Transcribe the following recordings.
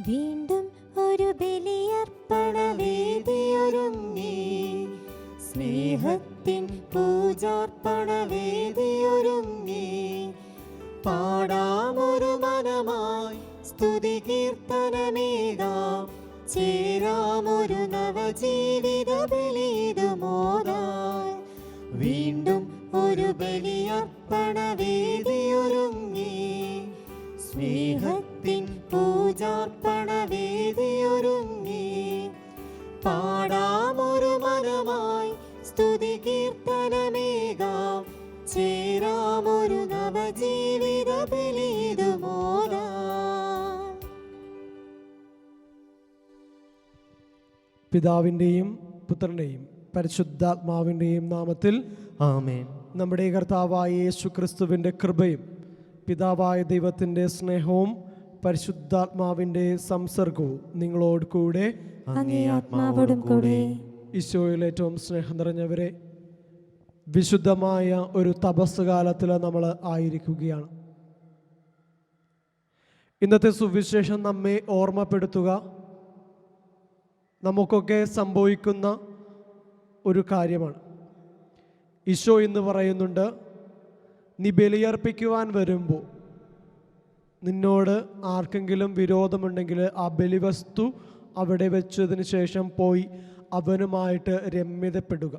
വീണ്ടും ഒരു ബലിയർപ്പണ വേദിയൊരുങ്ങി, സ്നേഹത്തിൻ പൂജാർപ്പണ വേദിയൊരുങ്ങി. പാടാമൊരു മനമായി സ്തുതി കീർത്തനമേകാം, ചേരാമൊരു നവജീവിത ബലിയിടുമോദാൻ. വീണ്ടും ഒരു ബലിയർപ്പണ വേദിയൊരുങ്ങി, സ്നേഹത്തിൻ പൂജാർപ്പണ വേദിയൊരുങ്ങി. പാടാമൊരു മനമായി സ്തുതി കീർത്തനമേകാം, ചേരാമൊരു നവജീവിത ബലിയിടുമോദാൻ. പിതാവിൻ്റെയും പുത്രൻ്റെയും പരിശുദ്ധാത്മാവിൻ്റെയും നാമത്തിൽ ആമേൻ. നമ്മുടെ കർത്താവായ യേശു ക്രിസ്തുവിൻ്റെ കൃപയും പിതാവായ ദൈവത്തിൻ്റെ സ്നേഹവും പരിശുദ്ധാത്മാവിൻ്റെ സംസർഗവും നിങ്ങളോട് കൂടെ അങ്ങേ ആത്മാവോടും കൂടെ. ഈശോയിൽ ഏറ്റവും സ്നേഹം നിറഞ്ഞവരെ, വിശുദ്ധമായ ഒരു തപസ് കാലത്തിൽ നമ്മൾ ആയിരിക്കുകയാണ്. ഇന്നത്തെ സുവിശേഷം നമ്മെ ഓർമ്മപ്പെടുത്തുക നമുക്കൊക്കെ സംഭവിക്കുന്ന ഒരു കാര്യമാണ്. ഈശോ എന്ന് പറയുന്നുണ്ട്, നീ ബലിയർപ്പിക്കുവാൻ വരുമ്പോൾ നിന്നോട് ആർക്കെങ്കിലും വിരോധമുണ്ടെങ്കിൽ ആ ബലിവസ്തു അവിടെ വെച്ചതിന് ശേഷം പോയി അവനുമായിട്ട് രമ്യതപ്പെടുക.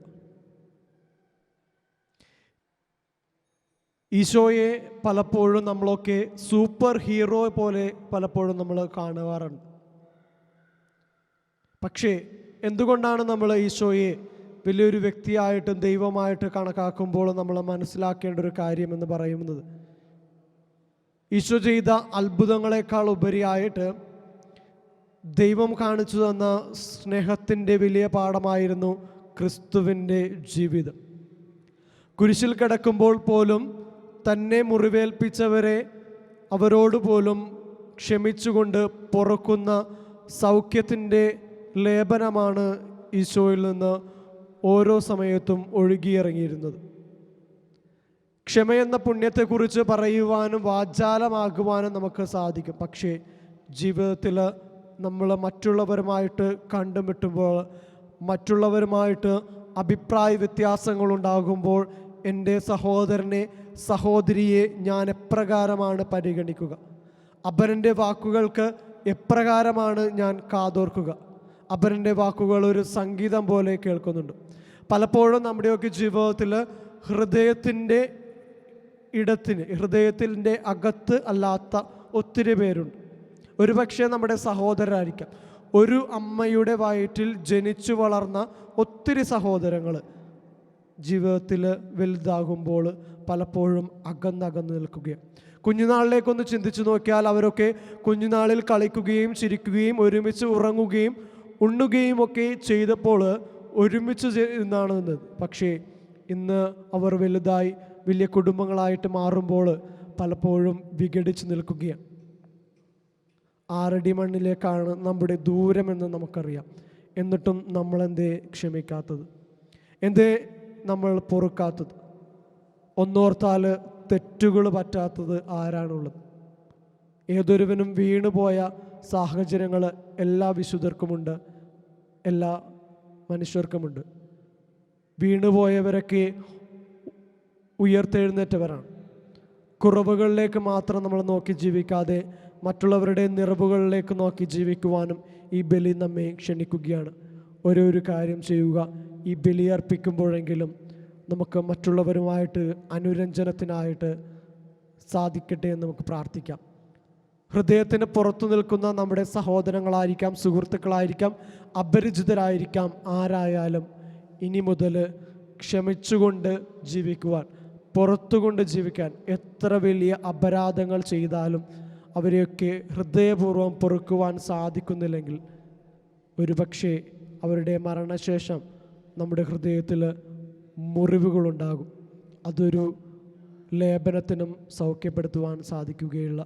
ഈശോയെ പലപ്പോഴും നമ്മളൊക്കെ സൂപ്പർ ഹീറോ പോലെ പലപ്പോഴും നമ്മൾ കാണുവാറുണ്ട്. പക്ഷേ എന്തുകൊണ്ടാണ് നമ്മൾ ഈശോയെ വലിയൊരു വ്യക്തിയായിട്ടും ദൈവമായിട്ട് കണക്കാക്കുമ്പോൾ നമ്മൾ മനസ്സിലാക്കേണ്ട ഒരു കാര്യം എന്ന് പറയുന്നത്, ഈശോ ചെയ്ത അത്ഭുതങ്ങളെക്കാൾ ഉപരിയായിട്ട് ദൈവം കാണിച്ചു തന്ന സ്നേഹത്തിൻ്റെ വലിയ പാഠമായിരുന്നു ക്രിസ്തുവിൻ്റെ ജീവിതം. കുരിശിൽ കിടക്കുമ്പോൾ പോലും തന്നെ മുറിവേൽപ്പിച്ചവരെ അവരോട് പോലും ക്ഷമിച്ചുകൊണ്ട് പൊറുക്കുന്ന സൗഖ്യത്തിൻ്റെ ലേപനമാണ് ഈശോയിൽ നിന്ന് ഓരോ സമയത്തും ഒഴുകിയിറങ്ങിയിരുന്നത്. ക്ഷമയെന്ന പുണ്യത്തെക്കുറിച്ച് പറയുവാനും വാചാലമാകുവാനും നമുക്ക് സാധിക്കും. പക്ഷേ ജീവിതത്തിൽ നമ്മൾ മറ്റുള്ളവരുമായിട്ട് കണ്ടുമുട്ടുമ്പോൾ, മറ്റുള്ളവരുമായിട്ട് അഭിപ്രായ വ്യത്യാസങ്ങളുണ്ടാകുമ്പോൾ എൻ്റെ സഹോദരനെ സഹോദരിയെ ഞാൻ എപ്രകാരമാണ് പരിഗണിക്കുക? അപരൻ്റെ വാക്കുകൾക്ക് എപ്രകാരമാണ് ഞാൻ കാതോർക്കുക? അപരൻ്റെ വാക്കുകൾ ഒരു സംഗീതം പോലെ കേൾക്കുന്നുണ്ട്. പലപ്പോഴും നമ്മുടെയൊക്കെ ജീവിതത്തിൽ ഹൃദയത്തിൻ്റെ അകത്ത് അല്ലാത്ത ഒത്തിരി പേരുണ്ട്. ഒരുപക്ഷെ നമ്മുടെ സഹോദരരായിരിക്കാം. ഒരു അമ്മയുടെ വയറ്റിൽ ജനിച്ചു വളർന്ന ഒത്തിരി സഹോദരങ്ങൾ ജീവിതത്തിൽ വലുതാകുമ്പോൾ പലപ്പോഴും അകന്നകന്ന് നിൽക്കുകയാണ്. കുഞ്ഞുനാളിലേക്കൊന്ന് ചിന്തിച്ചു നോക്കിയാൽ അവരൊക്കെ കുഞ്ഞുനാളിൽ കളിക്കുകയും ചിരിക്കുകയും ഒരുമിച്ച് ഉറങ്ങുകയും ഉണ്ണുകയും ഒക്കെ ചെയ്തപ്പോൾ ഒരുമിച്ച് ഇരുന്നാണ് നിന്നത്. പക്ഷേ ഇന്ന് അവർ വലുതായി വലിയ കുടുംബങ്ങളായിട്ട് മാറുമ്പോൾ പലപ്പോഴും വിഘടിച്ച് നിൽക്കുകയാണ്. 6 അടി മണ്ണിലേക്കാണ് നമ്മുടെ ദൂരമെന്ന് നമുക്കറിയാം. എന്നിട്ടും നമ്മളെന്തേ ക്ഷമിക്കാത്തത്? എന്തേ നമ്മൾ പൊറുക്കാത്തത്? ഒന്നോർത്താൽ തെറ്റുകൾ പറ്റാത്തത് ആരാണുള്ളത്? ഏതൊരുവനും വീണുപോയ സാഹചര്യങ്ങൾ എല്ലാ വിശുദ്ധർക്കുമുണ്ട്, എല്ലാ മനുഷ്യർക്കുമുണ്ട്. വീണുപോയവരൊക്കെ ഉയർത്തെഴുന്നേറ്റവരാണ്. കുറവുകളിലേക്ക് മാത്രം നമ്മൾ നോക്കി ജീവിക്കാതെ മറ്റുള്ളവരുടെ നിറവുകളിലേക്ക് നോക്കി ജീവിക്കുവാനും ഈ ബലി നമ്മെ ക്ഷണിക്കുകയാണ്. ഒരു കാര്യം ചെയ്യുക, ഈ ബലിയർപ്പിക്കുമ്പോഴെങ്കിലും നമുക്ക് മറ്റുള്ളവരുമായിട്ട് അനുരഞ്ജനത്തിനായിട്ട് സാധിക്കട്ടെ എന്ന് നമുക്ക് പ്രാർത്ഥിക്കാം. ഹൃദയത്തിന് പുറത്തു നിൽക്കുന്ന നമ്മുടെ സഹോദരങ്ങളായിരിക്കാം, സുഹൃത്തുക്കളായിരിക്കാം, അപരിചിതരായിരിക്കാം, ആരായാലും ഇനി മുതൽ ക്ഷമിച്ചുകൊണ്ട് ജീവിക്കുവാൻ, പുറത്തുകൊണ്ട് ജീവിക്കാൻ, എത്ര വലിയ അപരാധങ്ങൾ ചെയ്താലും അവരെയൊക്കെ ഹൃദയപൂർവ്വം പൊറുക്കുവാൻ സാധിക്കുന്നില്ലെങ്കിൽ ഒരുപക്ഷെ അവരുടെ മരണശേഷം നമ്മുടെ ഹൃദയത്തിൽ മുറിവുകളുണ്ടാകും. അതൊരു ലേപനത്തിനും സൗഖ്യപ്പെടുത്തുവാൻ സാധിക്കുകയില്ല.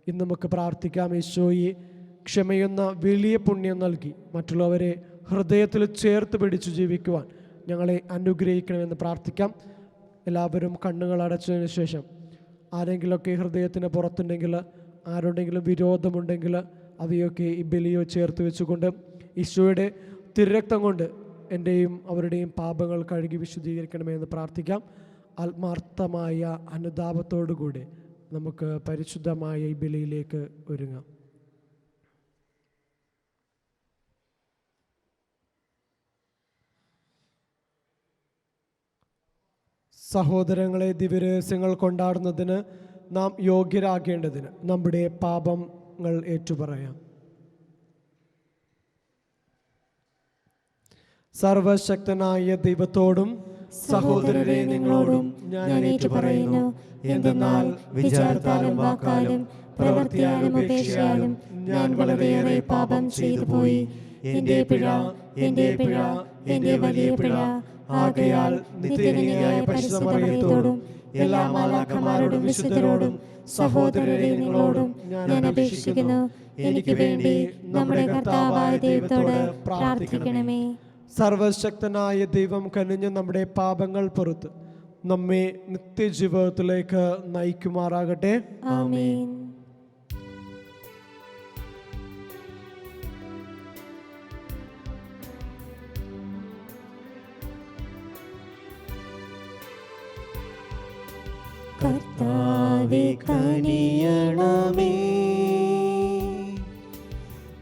ഇന്ന് നമുക്ക് പ്രാർത്ഥിക്കാം, ഈശോയെ ക്ഷമയെന്ന വലിയ പുണ്യം നൽകി മറ്റുള്ളവരെ ഹൃദയത്തിൽ ചേർത്ത് പിടിച്ചു ജീവിക്കുവാൻ ഞങ്ങളെ അനുഗ്രഹിക്കണമെന്ന് പ്രാർത്ഥിക്കാം. എല്ലാവരും കണ്ണുകൾ അടച്ചതിന് ശേഷം ആരെങ്കിലുമൊക്കെ ഹൃദയത്തിന് പുറത്തുണ്ടെങ്കിൽ, ആരുടെങ്കിലും വിരോധമുണ്ടെങ്കിൽ അവയൊക്കെ ഈ ബലിയോ ചേർത്ത് വെച്ചുകൊണ്ട് ഈശോയുടെ തിരുരക്തം കൊണ്ട് എൻ്റെയും അവരുടെയും പാപങ്ങൾ കഴുകി വിശുദ്ധീകരിക്കണമേ എന്ന് പ്രാർത്ഥിക്കാം. ആത്മാർത്ഥമായ അനുതാപത്തോടുകൂടി നമുക്ക് പരിശുദ്ധമായ ഈ ബലിയിലേക്ക് ഒരുങ്ങാം. സഹോദരങ്ങളെ, ദിവ്യരഹസ്യങ്ങൾ കൊണ്ടാടുന്നതിന് നാം യോഗ്യരാകേണ്ടതിന് നമ്മുടെ പാപങ്ങൾ ഏറ്റുപറയാം. സർവശക്തനായ ദൈവത്തോടും സഹോദരരെ നിങ്ങളോടും ഞാൻ ഏറ്റുപറയുന്നു. എന്തെന്നാൽ വിചാരത്താലും വാക്കാലും പ്രവൃത്തിയാലും ഉപേക്ഷയാലും ഞാൻ വളരെയേറെ പാപം ചെയ്തു പോയി. എൻ്റെ പിഴ, എൻ്റെ വലിയ പിഴ. ആകയാൽ നിത്യകന്യകയായ പരിശുദ്ധ മറിയത്തോടും എല്ലാ മാലാഖമാരോടും വിശുദ്ധരോടും സഹോദരരെ നിങ്ങളോടും ഞാൻ അപേക്ഷിക്കുന്നു, എനിക്ക് വേണ്ടി നമ്മുടെ കർത്താവായ ദൈവത്തോട് പ്രാർത്ഥിക്കണമേ. സർവശക്തനായ ദൈവം കനിഞ്ഞ് നമ്മുടെ പാപങ്ങൾ പുറത്ത് നമ്മെ നിത്യജീവിതത്തിലേക്ക് നയിക്കുമാറാകട്ടെ. ആമേൻ. കർത്താവേ കനിയണമേ,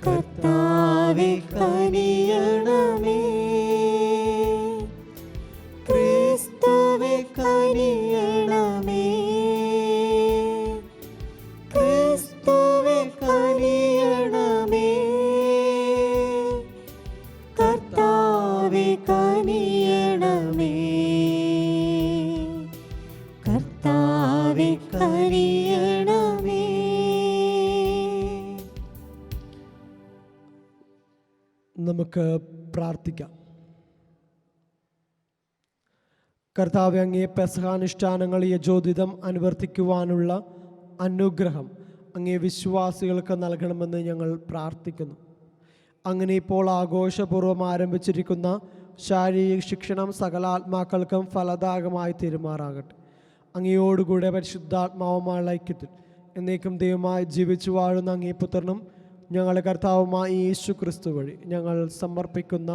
കർത്താവേ കനിയണമേ, ക്രിസ്തുവേ കനിയണമേ, ക്രിസ്തുവേ കനിയണമേ, കർത്താവേ കനിയണമേ, കർത്താവേ കനിയണമേ. നമുക്ക് പ്രാർത്ഥിക്കാം. കർത്താവേ, അങ്ങേ പെസഹാനുഷ്ഠാനങ്ങൾ യജോദിതം അനുവർത്തിക്കുവാനുള്ള അനുഗ്രഹം അങ്ങേ വിശ്വാസികൾക്ക് നൽകണമെന്ന് ഞങ്ങൾ പ്രാർത്ഥിക്കുന്നു. അങ്ങനെ ഇപ്പോൾ ആഘോഷപൂർവ്വം ആരംഭിച്ചിരിക്കുന്ന ശാരീരിക ശിക്ഷണം സകല ആത്മാക്കൾക്കും ഫലദായകമായി തീരുമാറാകട്ടെ. അങ്ങയോടുകൂടെ പരിശുദ്ധാത്മാവുമായുള്ള ഐക്യത്തിൽ എന്നേക്കും ദൈവമായി ജീവിച്ചു വാഴുന്ന അങ്ങേ പുത്രനും ഞങ്ങളുടെ കർത്താവുമായ യേശു ക്രിസ്തു വഴി ഞങ്ങൾ സമർപ്പിക്കുന്ന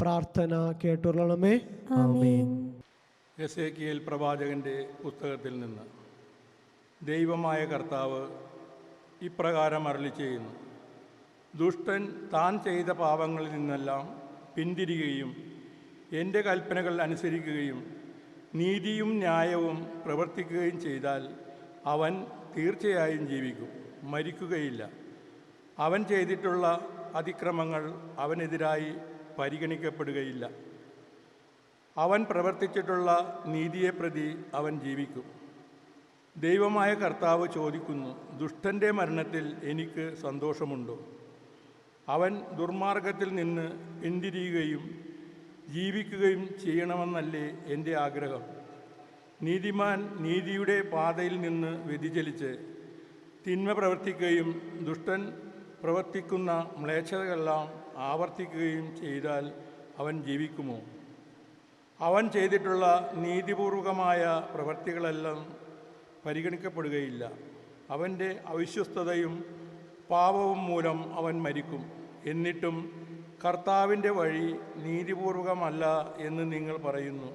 പ്രാർത്ഥന കേട്ടുകൊള്ളണമേ. ആമേൻ. എസേക്കിയേൽ പ്രവാചകൻ്റെ പുസ്തകത്തിൽ നിന്ന് ദൈവമായ കർത്താവ് ഇപ്രകാരം അരുളി ചെയ്യുന്നു: ദുഷ്ടൻ താൻ ചെയ്ത പാപങ്ങളിൽ നിന്നെല്ലാം പിന്തിരിയുകയും എൻ്റെ കൽപ്പനകൾ അനുസരിക്കുകയും നീതിയും ന്യായവും പ്രവർത്തിക്കുകയും ചെയ്താൽ അവൻ തീർച്ചയായും ജീവിക്കും, മരിക്കുകയില്ല. അവൻ ചെയ്തിട്ടുള്ള അതിക്രമങ്ങൾ അവനെതിരായി പരിഗണിക്കപ്പെടുകയില്ല. അവൻ പ്രവർത്തിച്ചിട്ടുള്ള നീതിയെ പ്രതി അവൻ ജീവിക്കും. ദൈവമായ കർത്താവ് ചോദിക്കുന്നു: ദുഷ്ടൻ്റെ മരണത്തിൽ എനിക്ക് സന്തോഷമുണ്ടോ? അവൻ ദുർമാർഗത്തിൽ നിന്ന് പിന്തിരിയുകയും ജീവിക്കുകയും ചെയ്യണമെന്നല്ലേ എൻ്റെ ആഗ്രഹം? നീതിമാൻ നീതിയുടെ പാതയിൽ നിന്ന് വ്യതിചലിച്ച് തിന്മ പ്രവർത്തിക്കുകയും ദുഷ്ടൻ പ്രവർത്തിക്കുന്ന മ്ലേച്ഛതകളെല്ലാം ആവർത്തിക്കുകയും ചെയ്താൽ അവൻ ജീവിക്കുമോ? അവൻ ചെയ്തിട്ടുള്ള നീതിപൂർവകമായ പ്രവൃത്തികളെല്ലാം പരിഗണിക്കപ്പെടുകയില്ല. അവൻ്റെ അവിശ്വസ്തതയും പാപവും മൂലം അവൻ മരിക്കും. എന്നിട്ടും കർത്താവിൻ്റെ വഴി നീതിപൂർവകമല്ല എന്ന് നിങ്ങൾ പറയുന്നു.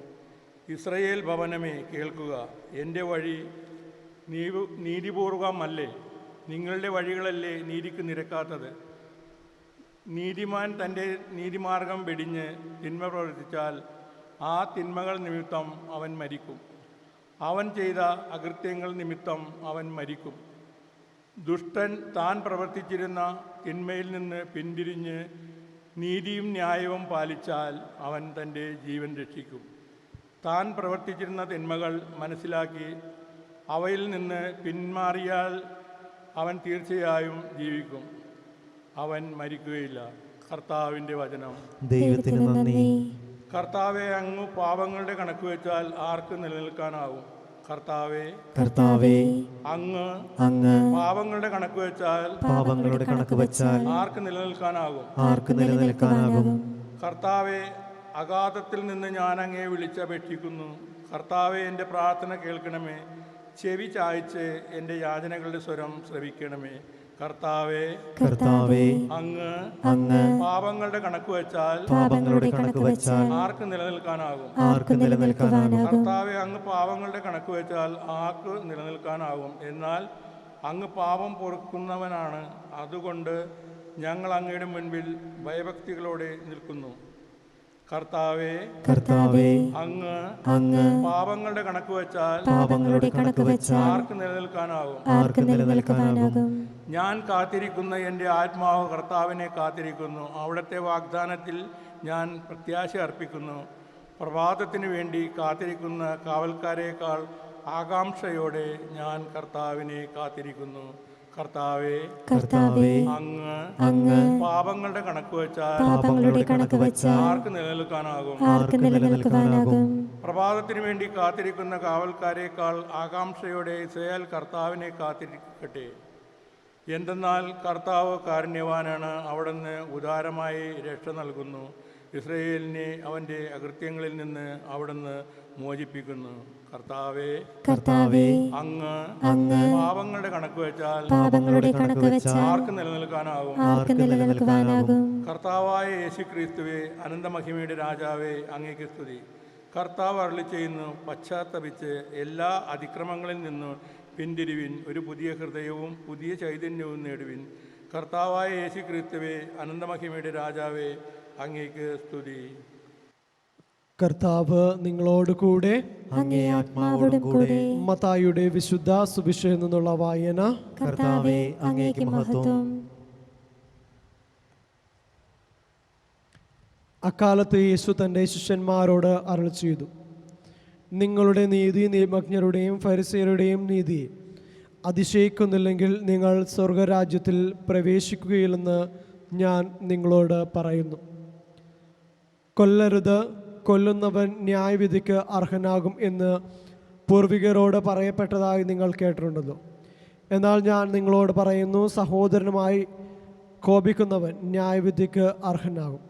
ഇസ്രയേൽ ഭവനമേ, കേൾക്കുക. എൻ്റെ വഴി നീതിപൂർവകമല്ലേ? നിങ്ങളുടെ വഴികളല്ലേ നീതിക്ക് നിരക്കാത്തത്? നീതിമാൻ തൻ്റെ നീതിമാർഗം വെടിഞ്ഞ് തിന്മ പ്രവർത്തിച്ചാൽ ആ തിന്മകൾ നിമിത്തം അവൻ മരിക്കും. അവൻ ചെയ്ത അകൃത്യങ്ങൾ നിമിത്തം അവൻ മരിക്കും. ദുഷ്ടൻ താൻ പ്രവർത്തിച്ചിരുന്ന തിന്മയിൽ നിന്ന് പിന്തിരിഞ്ഞ് നീതിയും ന്യായവും പാലിച്ചാൽ അവൻ തൻ്റെ ജീവൻ രക്ഷിക്കും. താൻ പ്രവർത്തിച്ചിരുന്ന തിന്മകൾ മനസ്സിലാക്കി അവയിൽ നിന്ന് പിന്മാറിയാൽ അവൻ തീർച്ചയായും ജീവിക്കും, അവൻ മരിക്കുകയില്ല. കർത്താവിൻ്റെ വചനം. ദൈവത്തിന് നന്ദി. കർത്താവെ, അങ്ങ് പാപങ്ങളുടെ കണക്ക് വെച്ചാൽ ആർക്ക് നിലനിൽക്കാനാവും? കർത്താവെ, കർത്താവേ, അങ്ങ് പാപങ്ങളുടെ കണക്ക് വെച്ചാൽ ആർക്ക് നിലനിൽക്കാനാകും? കർത്താവെ, അഗാധത്തിൽ നിന്ന് ഞാൻ അങ്ങയെ വിളിച്ചപേക്ഷിക്കുന്നു. കർത്താവെ, എൻ്റെ പ്രാർത്ഥന കേൾക്കണമേ. ചെവി ചായ്ച്ച് എൻ്റെ യാചനകളുടെ സ്വരം ശ്രവിക്കണമേ. കർത്താവെ കർത്താവേ, അങ്ങ് അങ്ങ് പാപങ്ങളുടെ കണക്ക് വെച്ചാൽ പാപങ്ങളുടെ കണക്ക് വച്ചാൽ ആർക്ക് നിലനിൽക്കാനാകും? ആർക്ക് നിലനിൽക്കാനാകും? കർത്താവെ, അങ്ങ് പാപങ്ങളുടെ കണക്ക് വെച്ചാൽ ആർക്ക് നിലനിൽക്കാനാകും? എന്നാൽ അങ്ങ് പാപം പൊറുക്കുന്നവനാണ്. അതുകൊണ്ട് ഞങ്ങൾ അങ്ങയുടെ മുൻപിൽ ഭയഭക്തികളോടെ നിൽക്കുന്നു. കർത്താവെ, കർത്താവേ, അങ്ങ് അങ്ങ് പാപങ്ങളുടെ കണക്ക് വെച്ചാൽ പാപങ്ങളുടെ കണക്ക് വച്ചാൽ ആർക്ക് നിലനിൽക്കാനാകും? ആർക്ക് നിലനിൽക്കാനാകും? ഞാൻ കാത്തിരിക്കുന്ന എൻ്റെ ആത്മാവ് കർത്താവിനെ കാത്തിരിക്കുന്നു. അവിടുത്തെ വാഗ്ദാനത്തിൽ ഞാൻ പ്രത്യാശ അർപ്പിക്കുന്നു. പ്രഭാതത്തിന് വേണ്ടി കാത്തിരിക്കുന്ന കാവൽക്കാരേക്കാൾ ആകാംക്ഷയോടെ ഞാൻ കർത്താവിനെ കാത്തിരിക്കുന്നു. കർത്താവെ, കർത്താവേ, അങ്ങ് അങ്ങ് പാപങ്ങളുടെ കണക്ക് വെച്ചാൽ പാപങ്ങളുടെ കണക്ക് വച്ചാൽ ആർക്ക് നിലനിൽക്കാനാകും? ആർക്ക് നിലനിൽക്കാനാകും? പ്രഭാതത്തിന് വേണ്ടി കാത്തിരിക്കുന്ന കാവൽക്കാരേക്കാൾ ആകാംക്ഷയോടെ ഇസ്രായേൽ കർത്താവിനെ കാത്തിരിക്കട്ടെ. എന്തെന്നാൽ കർത്താവ് കാരുണ്യവാനാണ്. അവിടുന്ന് ഉദാരമായി രക്ഷ നൽകുന്നു. ഇസ്രായേലിനെ അവൻ്റെ അകൃത്യങ്ങളിൽ നിന്ന് അവിടുന്ന് മോചിപ്പിക്കുന്നു. കർത്താവെ, കർത്താവേ, അങ്ങ് അങ്ങ് പാപങ്ങളുടെ കണക്ക് വെച്ചാൽ പാപങ്ങളുടെ കണക്ക് വച്ചാൽ ആർക്ക് നിലനിൽക്കാനാകും? ആർക്ക് നിലനിൽക്കാനാകും? കർത്താവായ യേശുക്രിസ്തുവേ, അനന്തമഹിമയുടെ രാജാവേ, അങ്ങേക്ക് സ്തുതി. കർത്താവ് അരുളി ചെയ്യുന്നു, പശ്ചാത്തപിച്ച് എല്ലാ അതിക്രമങ്ങളിൽ നിന്നും പിന്തിരിവിൻ. ഒരു പുതിയ ഹൃദയവും പുതിയ ചൈതന്യവും നേടുവിൻ. കർത്താവായ യേശുക്രിസ്തുവേ, അനന്തമഹിമയുടെ രാജാവേ, അങ്ങേക്ക് സ്തുതി. കർത്താവ് നിങ്ങളോട് കൂടെ. അങ്ങേ ആത്മാവോടും കൂടെ. മത്തായിയുടെ വിശുദ്ധ സുവിശേഷത്തിൽ നിന്നുള്ള വായന. കർത്താവേ, അങ്ങേക്ക് മഹത്വം. അക്കാലത്ത് യേശു തൻ്റെ ശിഷ്യന്മാരോട് അരുളി ചെയ്തു, നിങ്ങളുടെ നീതി നിയമജ്ഞരുടെയും ഫരിസേയരുടെയും നീതിയെ അതിശയിക്കുന്നില്ലെങ്കിൽ നിങ്ങൾ സ്വർഗരാജ്യത്തിൽ പ്രവേശിക്കുകയില്ലെന്ന് ഞാൻ നിങ്ങളോട് പറയുന്നു. കൊല്ലരുത്, കൊല്ലുന്നവൻ ന്യായവിധിക്ക് അർഹനാകും എന്ന് പൂർവികരോട് പറയപ്പെട്ടതായി നിങ്ങൾ കേട്ടിട്ടുണ്ടല്ലോ. എന്നാൽ ഞാൻ നിങ്ങളോട് പറയുന്നു, സഹോദരനുമായി കോപിക്കുന്നവൻ ന്യായവിധിക്ക് അർഹനാകും.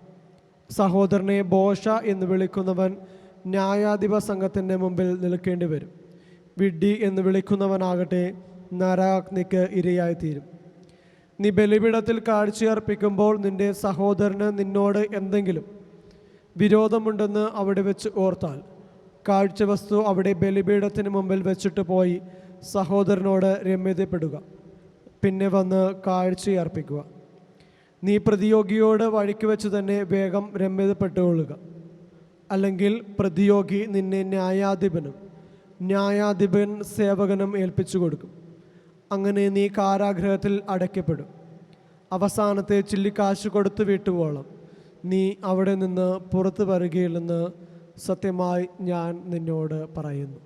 സഹോദരനെ ബോഷ എന്ന് വിളിക്കുന്നവൻ ന്യായാധിപ സംഘത്തിൻ്റെ മുമ്പിൽ നിൽക്കേണ്ടി വരും. വിഡ്ഢി എന്ന് വിളിക്കുന്നവനാകട്ടെ നരകാഗ്നിക്ക് ഇരയായിത്തീരും. നീ ബലിപീഠത്തിൽ കാഴ്ചയർപ്പിക്കുമ്പോൾ നിന്റെ സഹോദരന് നിന്നോട് എന്തെങ്കിലും വിരോധമുണ്ടെന്ന് അവിടെ വെച്ച് ഓർത്താൽ കാഴ്ചവസ്തു അവിടെ ബലിപീഠത്തിന് മുമ്പിൽ വെച്ചിട്ട് പോയി സഹോദരനോട് രമ്യതപ്പെടുക. പിന്നെ വന്ന് കാഴ്ചയർപ്പിക്കുക. നീ പ്രതിയോഗിയോട് വഴിക്ക് വെച്ച് തന്നെ വേഗം രമ്യതപ്പെട്ടുകൊള്ളുക. അല്ലെങ്കിൽ പ്രതിയോഗി നിന്നെ ന്യായാധിപനും ന്യായാധിപൻ സേവകനും ഏൽപ്പിച്ചു കൊടുക്കും. അങ്ങനെ നീ കാരാഗൃഹത്തിൽ അടയ്ക്കപ്പെടും. അവസാനത്തെ ചില്ലിക്കാശ് കൊടുത്തു വിട്ടുവോളം നീ അവിടെ നിന്ന് പുറത്തു വരികയില്ലെന്ന് സത്യമായി ഞാൻ നിന്നോട് പറയുന്നു.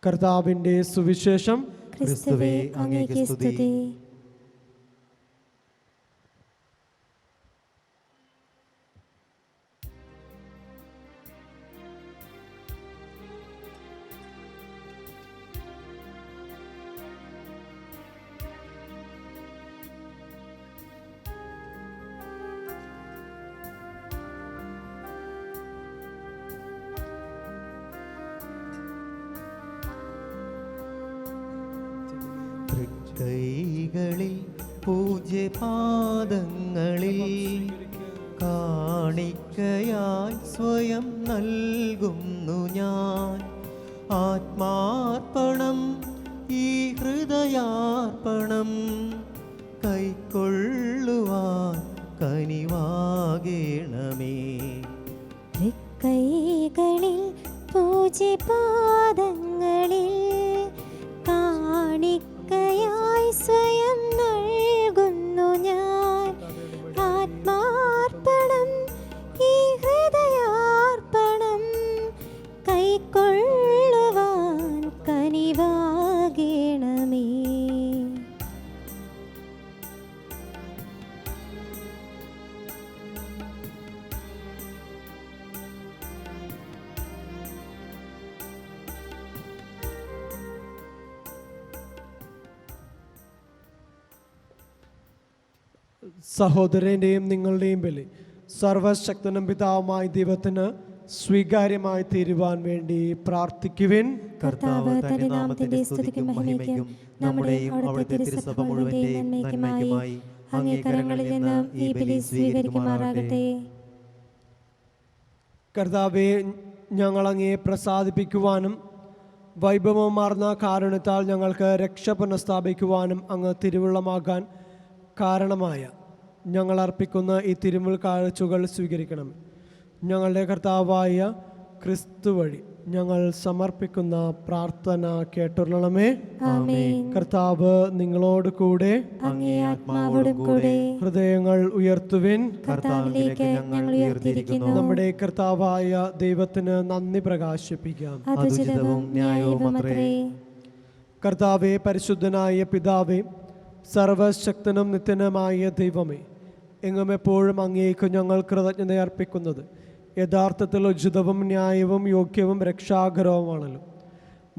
കർത്താവിൻ്റെ സുവിശേഷം. ക്രിസ്തുവേ, അങ്ങേക്ക് സ്തുതി. കൈകളിൽ പൂജ്യപാദങ്ങളിൽ കാണിക്കയായി സ്വയം നൽകുന്നു ഞാൻ. ആത്മാർപ്പണം, ഈ ഹൃദയാർപ്പണം കൈക്കൊള്ളുവാൻ കനിവാകേണമേ. കൈകളിൽ പൂജ്യപാദങ്ങളിൽ കാണിക്കയായി സ്വയം നൽകുന്നു ഞാൻ. ആത്മാർപ്പണം, ഈ ഹൃദയാർപ്പണം കൈക്കൊള്ളുവാൻ കനിവാകേണമേ. സഹോദരൻ്റെയും നിങ്ങളുടെയും ബലി സർവശക്തനും പിതാവുമായ ദൈവത്തിന് സ്വീകാര്യമായി തീരുവാൻ വേണ്ടി പ്രാർത്ഥിക്കുവിൻ. കർത്താവ് തന്റെ നാമത്തിന്റെ സ്തുതിക്കും മഹിമയ്ക്കും നമ്മുടെയും അവിടുത്തെ തിരുസഭ മുഴുവന്റെയും നന്മയ്ക്കുമായി അങ്ങേ കരങ്ങളിൽ നിന്ന് ഈ ബലി സ്വീകരിക്കുമാറാകട്ടെ. കർത്താവെ, ഞങ്ങൾ അങ്ങയെ പ്രസാദിപ്പിക്കുവാനും വൈഭവമാർന്ന കാരുണ്യത്താൽ ഞങ്ങൾക്ക് രക്ഷ പുനഃസ്ഥാപിക്കുവാനും അങ്ങ് തിരുവുള്ളമാകാൻ കാരണമായ ഞങ്ങൾ അർപ്പിക്കുന്ന ഈ തിരുമുൽ കാഴ്ചകൾ സ്വീകരിക്കണം. ഞങ്ങളുടെ കർത്താവായ ക്രിസ്തു വഴി ഞങ്ങൾ സമർപ്പിക്കുന്ന പ്രാർത്ഥന കേട്ടുള്ളണമേ. കർത്താവ് നിങ്ങളോട് കൂടെ, അങ്ങേ ആത്മാവോടും കൂടെ. ഹൃദയങ്ങൾ ഉയർത്തുവിൻ. കർത്താവിലേക്ക് ഞങ്ങൾ ഉയർത്തിയിരിക്കുന്നു. നമ്മുടെ കർത്താവായ ദൈവത്തിന് നന്ദി പ്രകാശിപ്പിക്കാം. അതുചിതവും ന്യായവുമത്രേ. കർത്താവെ, പരിശുദ്ധനായ പിതാവേ, സർവശക്തനും നിത്യനുമായ ദൈവമേ, എങ്ങും എപ്പോഴും അങ്ങേക്ക് ഞങ്ങൾ കൃതജ്ഞത അർപ്പിക്കുന്നത് യഥാർത്ഥത്തിൽ ഉചിതവും ന്യായവും യോഗ്യവും രക്ഷാകരവുമാണല്ലോ.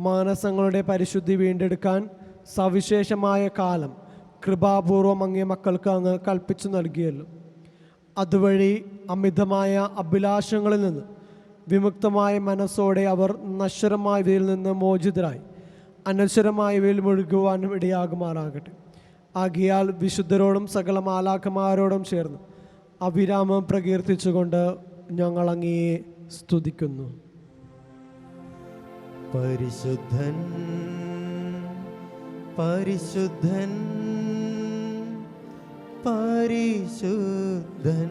മാനസങ്ങളുടെ പരിശുദ്ധി വീണ്ടെടുക്കാൻ സവിശേഷമായ കാലം കൃപാപൂർവം അങ്ങേ മക്കൾക്ക് അങ്ങ് കൽപ്പിച്ചു നൽകിയല്ലോ. അതുവഴി അമിതമായ അഭിലാഷങ്ങളിൽ നിന്ന് വിമുക്തമായ മനസ്സോടെ അവർ നശ്വരമായവയിൽ നിന്ന് മോചിതരായി അനശ്വരമായവയിൽ മുഴുകുവാനും ഇടയാകുമാറാകട്ടെ. ആകിയാൽ വിശുദ്ധരോടും സകല മാലാഖമാരോടും ചേർന്ന് അവിരാമം പ്രകീർത്തിച്ചുകൊണ്ട് ഞങ്ങൾ അങ്ങയെ സ്തുതിക്കുന്നു. പരിശുദ്ധൻ പരിശുദ്ധൻ പരിശുദ്ധൻ.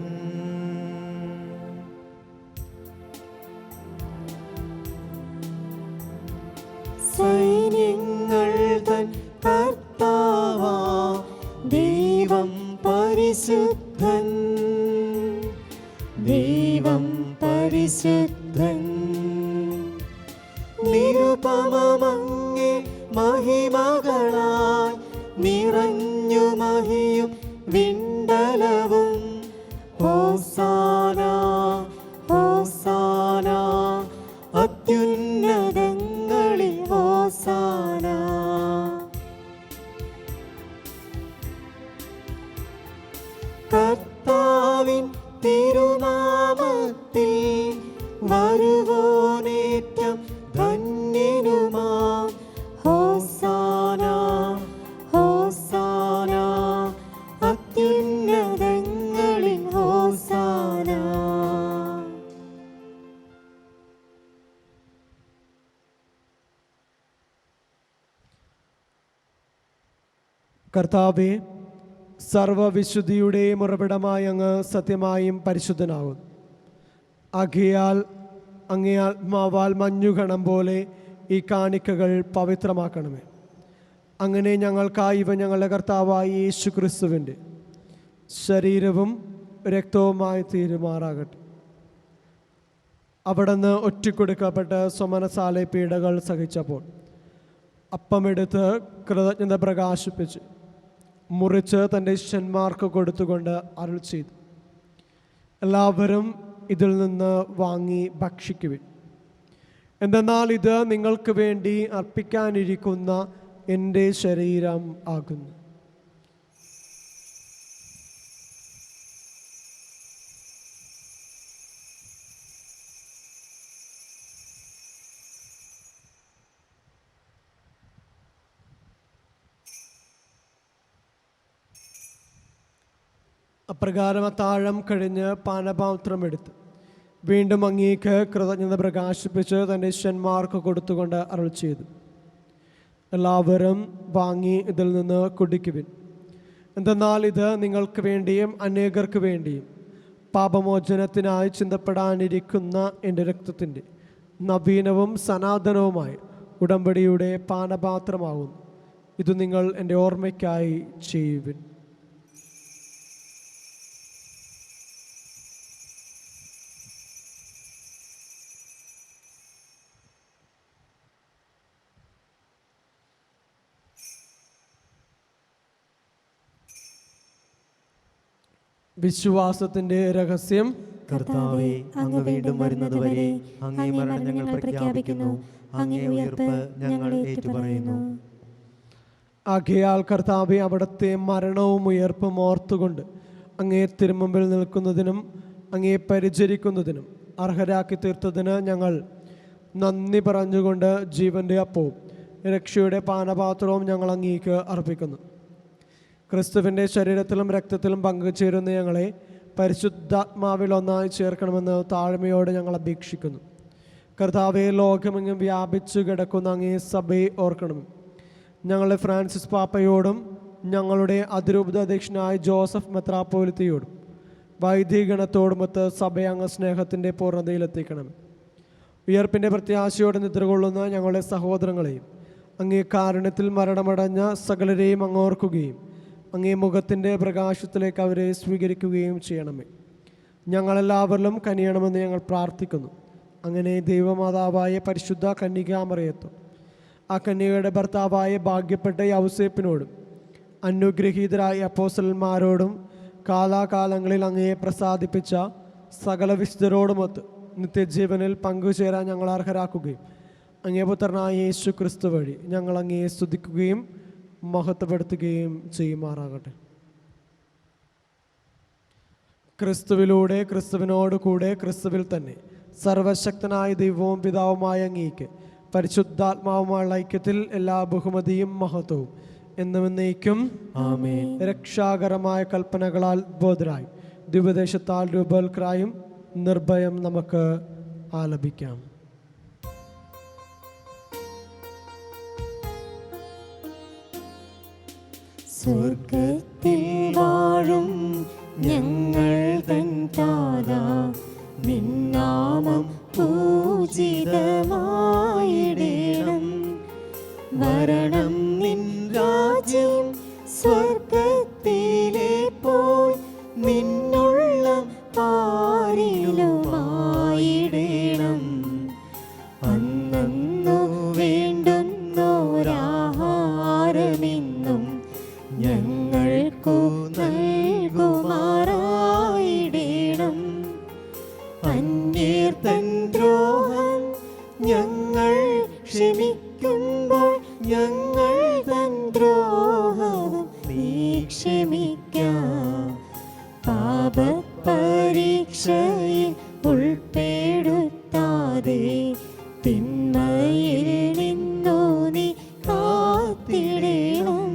സൈന്യങ്ങൾ തൻ കർത്താവാം ദൈവം പരിശുദ്ധൻ, ദൈവം പരിശുദ്ധൻ. നിരുപമമങ്ങേ മഹിമകളാൽ നിറഞ്ഞു മഹിയും വിണ്ടലവും. ഹോസാന ഹോസാന അത്യുന്നതങ്ങളിൽ ഹോസാന. കർത്താവിൻ തിരുനാമത്തിൽ വരുവോനേറ്റം ധന്യനുമാം. ഹോസാന ഹോസാന അത്യുന്നതങ്ങളിൽ ഹോസാന. കർത്താവേ, സർവവിശുദ്ധിയുടെയും ഉറവിടമായി അങ്ങ് സത്യമായും പരിശുദ്ധനാകുന്നു. ആകയാൽ അങ്ങേ ആത്മാവാൽ മഞ്ഞുകണം പോലെ ഈ കാണിക്കകൾ പവിത്രമാക്കണമേ. അങ്ങനെ ഞങ്ങൾക്കായി ഇവ ഞങ്ങളുടെ കർത്താവായ യേശു ക്രിസ്തുവിൻ്റെ ശരീരവും രക്തവുമായി തീരുമാറാകട്ടെ. അവിടുന്ന് ഒറ്റിക്കൊടുക്കപ്പെട്ട് സ്വമനസാലെ പീഡകൾ സഹിച്ചപ്പോൾ അപ്പമെടുത്ത് കൃതജ്ഞത പ്രകാശിപ്പിച്ച് മുറിച്ച് തൻ്റെ ശിഷ്യന്മാർക്ക് കൊടുത്തുകൊണ്ട് അരുൾ ചെയ്തു, എല്ലാവരും ഇതിൽ നിന്ന് വാങ്ങി ഭക്ഷിക്കുവിൻ. എന്തെന്നാൽ ഇത് നിങ്ങൾക്ക് വേണ്ടി അർപ്പിക്കാനിരിക്കുന്ന എൻ്റെ ശരീരം ആകുന്നു. അപ്രകാരം അത്താഴം കഴിഞ്ഞ് പാനപാത്രം എടുത്ത് വീണ്ടും അങ്ങേക്ക് കൃതജ്ഞത പ്രകാശിപ്പിച്ച് തൻ്റെ ശിഷ്യന്മാർക്ക് കൊടുത്തുകൊണ്ട് അരുൾ ചെയ്തു, എല്ലാവരും വാങ്ങി ഇതിൽ നിന്ന് കുടിക്കുവിൻ. എന്തെന്നാൽ ഇത് നിങ്ങൾക്ക് വേണ്ടിയും അനേകർക്ക് വേണ്ടിയും പാപമോചനത്തിനായി ചിന്തപ്പെടാനിരിക്കുന്ന എൻ്റെ രക്തത്തിൻ്റെ നവീനവും സനാതനവുമായ ഉടമ്പടിയുടെ പാനപാത്രമാകുന്നു. ഇത് നിങ്ങൾ എൻ്റെ ഓർമ്മയ്ക്കായി ചെയ്യുവിൻ. വിശ്വാസത്തിന്റെ രഹസ്യം. കർത്താവേ, അങ്ങ് വീണ്ടും വരുന്നതുവരെ അങ്ങേ മരണം ഞങ്ങൾ പ്രഖ്യാപിക്കുന്നു, അങ്ങേ ഉയർപ്പ് ഞങ്ങൾ ഏറ്റുപറയുന്നു. ആകയാൽ കർത്താവേ, അവിടുത്തെ മരണവും ഉയർപ്പും ഓർത്തുകൊണ്ട് അങ്ങേ തിരുമുമ്പിൽ നിൽക്കുന്നതിനും അങ്ങേ പരിചരിക്കുന്നതിനും അർഹരാക്കി തീർത്തതിന് ഞങ്ങൾ നന്ദി പറഞ്ഞുകൊണ്ട് ജീവൻ്റെ അപ്പവും രക്ഷയുടെ പാനപാത്രവും ഞങ്ങൾ അങ്ങേക്ക് അർപ്പിക്കുന്നു. ക്രിസ്തുവിൻ്റെ ശരീരത്തിലും രക്തത്തിലും പങ്കുചേരുന്ന ഞങ്ങളെ പരിശുദ്ധാത്മാവിൽ ഒന്നായി ചേർക്കണമെന്ന് താഴ്മയോടെ ഞങ്ങൾ അപേക്ഷിക്കുന്നു. കർത്താവെ, ലോകമെങ്ങും വ്യാപിച്ചു കിടക്കുന്ന അങ്ങേ സഭയെ ഓർക്കണം. ഞങ്ങളുടെ ഫ്രാൻസിസ് പാപ്പയോടും ഞങ്ങളുടെ അതിരൂപത അധ്യക്ഷനായ ജോസഫ് മെത്രാപ്പോലിത്തയോടും വൈദികഗണത്തോടുമൊത്ത് സഭയെ അങ്ങ് സ്നേഹത്തിൻ്റെ പൂർണ്ണതയിലെത്തിക്കണം. ഉയർപ്പിൻ്റെ പ്രത്യാശയോടെ നിദ്രകൊള്ളുന്ന ഞങ്ങളുടെ സഹോദരങ്ങളെയും അങ്ങേ കാരുണ്യത്തിൽ മരണമടഞ്ഞ സകലരെയും അങ്ങോർക്കുകയും അങ്ങേ മുഖത്തിൻ്റെ പ്രകാശത്തിലേക്ക് അവരെ സ്വീകരിക്കുകയും ചെയ്യണമേ. ഞങ്ങളെല്ലാവരിലും കനിയണമെന്ന് ഞങ്ങൾ പ്രാർത്ഥിക്കുന്നു. അങ്ങനെ ദൈവമാതാവായ പരിശുദ്ധ കന്യകാമറിയത്തും ആ കന്യകയുടെ ഭർത്താവായ ഭാഗ്യപ്പെട്ട യൗസേപ്പിനോടും അനുഗ്രഹീതരായ അപ്പോസ്തലന്മാരോടും കാലാകാലങ്ങളിൽ അങ്ങയെ പ്രസാദിപ്പിച്ച സകല വിശുദ്ധരോടുമൊത്ത് നിത്യജീവനിൽ പങ്കുചേരാൻ ഞങ്ങൾ അർഹരാക്കുകയും അങ്ങേ പുത്രനായ യേശു ക്രിസ്തു വഴി ഞങ്ങൾ അങ്ങയെ സ്തുതിക്കുകയും മഹത്വപ്പെടുത്തുകയും ചെയ്യുമാറാകട്ടെ. ക്രിസ്തുവിലൂടെ, ക്രിസ്തുവിനോട് കൂടെ, ക്രിസ്തുവിൽ തന്നെ സർവശക്തനായ ദൈവവും പിതാവുമായ അങ്ങേക്ക് പരിശുദ്ധാത്മാവുമായുള്ള ഐക്യത്തിൽ എല്ലാ ബഹുമതിയും മഹത്വവും എന്നും എന്നേക്കും ആമേൻ. രക്ഷാകരമായ കൽപ്പനകളാൽ ബോധരായി ദിവദേശത്താൽ രൂപവൽക്കരായും നിർഭയം നമുക്ക് ആലപിക്കാം. സ്വർഗത്തിൽ വാഴും ഞങ്ങൾ തൻ താതാ, നിന്നാമം പൂജിതമായിടേണം. വരണം നിൻ രാജ്യം സ്വർഗത്തിലെ പോൽ നിന്നുള്ള പാരിലുമായിടേണം. അന്നു വേണ്ടുന്നോരാഹാരമെന്നും ഞങ്ങൾക്കു നൽകുമാറായിടേണം. അന്യർ തൻ ദ്രോഹം ഞങ്ങൾ ക്ഷമിക്കുമ്പോൾ ഞങ്ങൾ തൻ ദ്രോഹവും നീ ക്ഷമിക്കാം. പാപപരീക്ഷയിൽ ഉൾപ്പെടുത്താതെ തിന്മയിൽ നിന്നു നീ കാത്തിടേണം.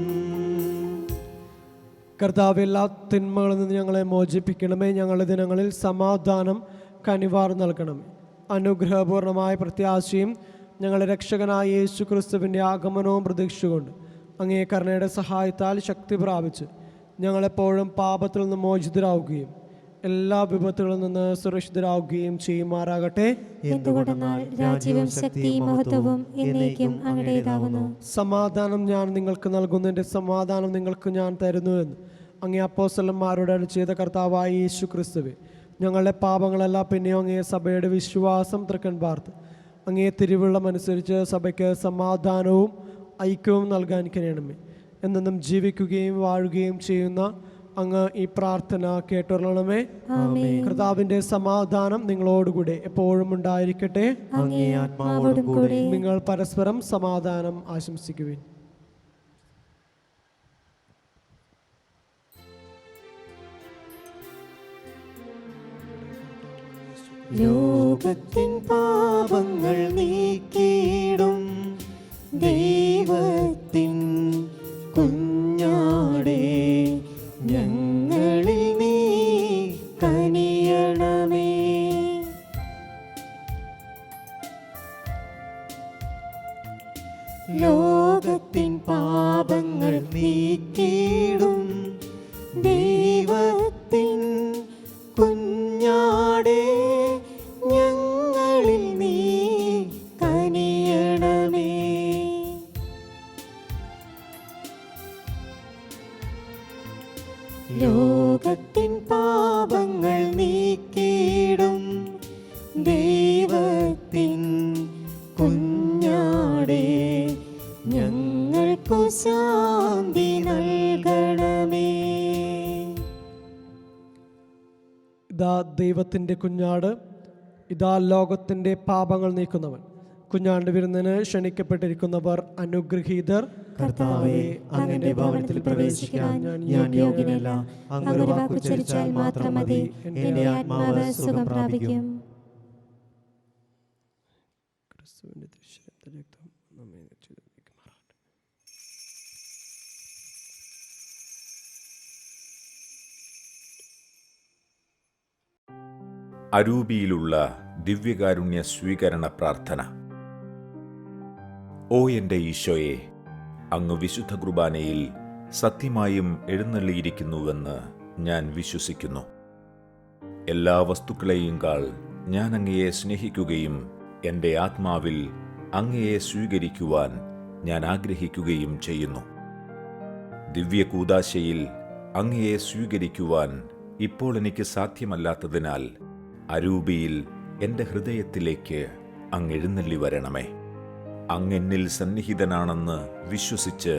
കർത്താവ്, എല്ലാ തിന്മകളിൽ നിന്ന് ഞങ്ങളെ മോചിപ്പിക്കണമേ. ഞങ്ങളുടെ ദിനങ്ങളിൽ സമാധാനം കനിവാർ നൽകണമേ. അനുഗ്രഹപൂർണമായ പ്രത്യാശയും ഞങ്ങളുടെ രക്ഷകനായ യേശു ക്രിസ്തുവിൻ്റെ ആഗമനവും പ്രതീക്ഷിച്ചുകൊണ്ട് അങ്ങേ കരുണയുടെ സഹായത്താൽ ശക്തി പ്രാപിച്ച് ഞങ്ങളെപ്പോഴും പാപത്തിൽ നിന്ന് മോചിതരാവുകയും എല്ലാ വിപത്തുകളിൽ നിന്ന് സുരക്ഷിതരാവുകയും ചെയ്യുമാറാകട്ടെ. എന്തുകൊണ്ടെന്നാൽ രാജ്യവും ശക്തിയും മഹത്വവും എന്നേക്കും അങ്ങയുടേതാകുന്നു. സമാധാനം ഞാൻ നിങ്ങൾക്ക് നൽകുന്നു, എൻ്റെ സമാധാനം നിങ്ങൾക്ക് ഞാൻ തരുന്നുവെന്ന് അങ്ങേ അപ്പോസ്തലന്മാരോട് അരുളി ചെയ്ത കർത്താവായ യേശു ക്രിസ്തുവേ, ഞങ്ങളുടെ പാപങ്ങളെല്ലാം പിന്നെയോ അങ്ങേ സഭയുടെ വിശ്വാസം തൃക്കൺ പാർത്ത് അങ്ങേ തിരുവുള്ളമനുസരിച്ച് സഭയ്ക്ക് സമാധാനവും ഐക്യവും നൽകാൻ കഴിയണമേ. എന്നെന്നും ജീവിക്കുകയും വാഴുകയും ചെയ്യുന്ന അങ്ങ് ഈ പ്രാർത്ഥന കേട്ടുകൊള്ളണമേ. കർത്താവിൻ്റെ സമാധാനം നിങ്ങളോടുകൂടെ എപ്പോഴും ഉണ്ടായിരിക്കട്ടെ. അങ്ങേ ആത്മാവോടും കൂടെ. നിങ്ങൾ പരസ്പരം സമാധാനം ആശംസിക്കുവിൻ. ലോകത്തിൻ പാപങ്ങൾ നീക്കിയിടും ദൈവത്തിൻ കുഞ്ഞാടേ, ഞങ്ങളിൽ നീ കനിയണമേ. ലോകത്തിൻ പാപങ്ങൾ നീക്കിയിടും ദൈവത്തിൻ കുഞ്ഞാടേ, ഞങ്ങളിൽ നീ കനിയണമേ. ലോകത്തിൻ പാപങ്ങൾ നീക്കിയിടും ദൈവത്തിൻ കുഞ്ഞാടേ, ഞങ്ങൾക്കു ശാന്തി നൽകണമേ. ഇതാ ദൈവത്തിൻ്റെ കുഞ്ഞാട്, ഇതാ ലോകത്തിൻ്റെ പാപങ്ങൾ നീക്കുന്നവൻ. കുഞ്ഞാണ്ട് വിരുന്നിന് ക്ഷണിക്കപ്പെട്ടിരിക്കുന്നവർ അനുഗ്രഹീതർ. കർത്താവേ, അങ്ങയുടെ ഭവനത്തിൽ പ്രവേശിക്കാൻ ഞാൻ യോഗ്യനല്ല. അങ്ങ് ഒരു വാക്കുച്ചരിച്ചാൽ മാത്രം മതി, എന്റെ ആത്മാവ് സുഖം പ്രാപിക്കും. ക്രിസ്തുവിൻ്റെ തിരുശരീരത്തെ രക്തം നമ്മെ നിത്യമാറാകട്ടെ. അരൂപിയിലുള്ള ദിവ്യകാരുണ്യ സ്വീകരണ പ്രാർത്ഥന. ഓ എൻ്റെ ഈശോയെ, അങ്ങ് വിശുദ്ധ കുർബാനയിൽ സത്യമായും എഴുന്നള്ളിയിരിക്കുന്നുവെന്ന് ഞാൻ വിശ്വസിക്കുന്നു. എല്ലാ വസ്തുക്കളെയും കാൾ ഞാൻ അങ്ങയെ സ്നേഹിക്കുകയും എൻ്റെ ആത്മാവിൽ അങ്ങയെ സ്വീകരിക്കുവാൻ ഞാൻ ആഗ്രഹിക്കുകയും ചെയ്യുന്നു. ദിവ്യ കൂദാശയിൽ അങ്ങയെ സ്വീകരിക്കുവാൻ ഇപ്പോൾ എനിക്ക് സാധ്യമല്ലാത്തതിനാൽ അരൂപിയിൽ എൻ്റെ ഹൃദയത്തിലേക്ക് അങ്ങ് എഴുന്നള്ളി വരണമേ. അങ്ങ് എന്നിൽ സന്നിഹിതനാണെന്ന് വിശ്വസിച്ച്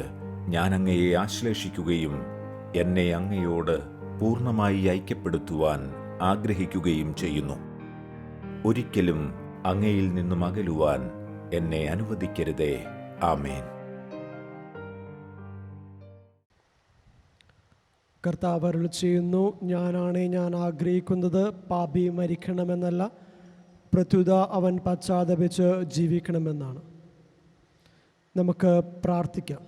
ഞാൻ അങ്ങയെ ആശ്ലേഷിക്കുകയും എന്നെ അങ്ങയോട് പൂർണ്ണമായി ഐക്യപ്പെടുത്തുവാൻ ആഗ്രഹിക്കുകയും ചെയ്യുന്നു. ഒരിക്കലും അങ്ങയിൽ നിന്നും അകലുവാൻ എന്നെ അനുവദിക്കരുതേ. ആമേൻ. കർത്താവ് അരുളി ചെയ്യുന്നു, ഞാൻ ആഗ്രഹിക്കുന്നത് പാപി മരിക്കണമെന്നല്ല, പ്രത്യുത അവൻ പശ്ചാത്തപിച്ച് ജീവിക്കണമെന്നാണ്. നമുക്ക് പ്രാർത്ഥിക്കാം.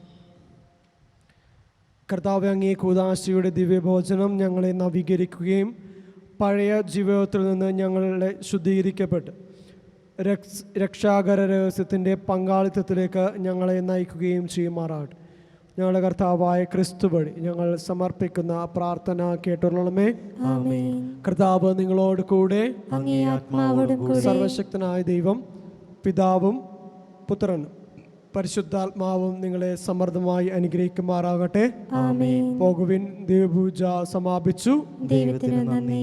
കർത്താവ്, അങ്ങേ കൂദാശയുടെ ദിവ്യഭോജനം ഞങ്ങളെ നവീകരിക്കുകയും പഴയ ജീവിതത്തിൽ നിന്ന് ഞങ്ങളെ ശുദ്ധീകരിക്കപ്പെട്ട് രക്ഷാകര രഹസ്യത്തിൻ്റെ പങ്കാളിത്തത്തിലേക്ക് ഞങ്ങളെ നയിക്കുകയും ചെയ്യുമാറാകട്ടെ. ഞങ്ങളുടെ കർത്താവായ ക്രിസ്തു വഴി ഞങ്ങൾ സമർപ്പിക്കുന്ന പ്രാർത്ഥന കേട്ടുള്ളണമേ. കർത്താവ് നിങ്ങളോട് കൂടെ, സർവശക്തനായ ദൈവം പിതാവും പുത്രനും പരിശുദ്ധാത്മാവും നിങ്ങളെ സമൃദ്ധമായി അനുഗ്രഹിക്കുമാറാകട്ടെ. പോകുവിൻ. ദൈവപൂജ സമാപിച്ചു. ദൈവത്തിന് നന്ദി.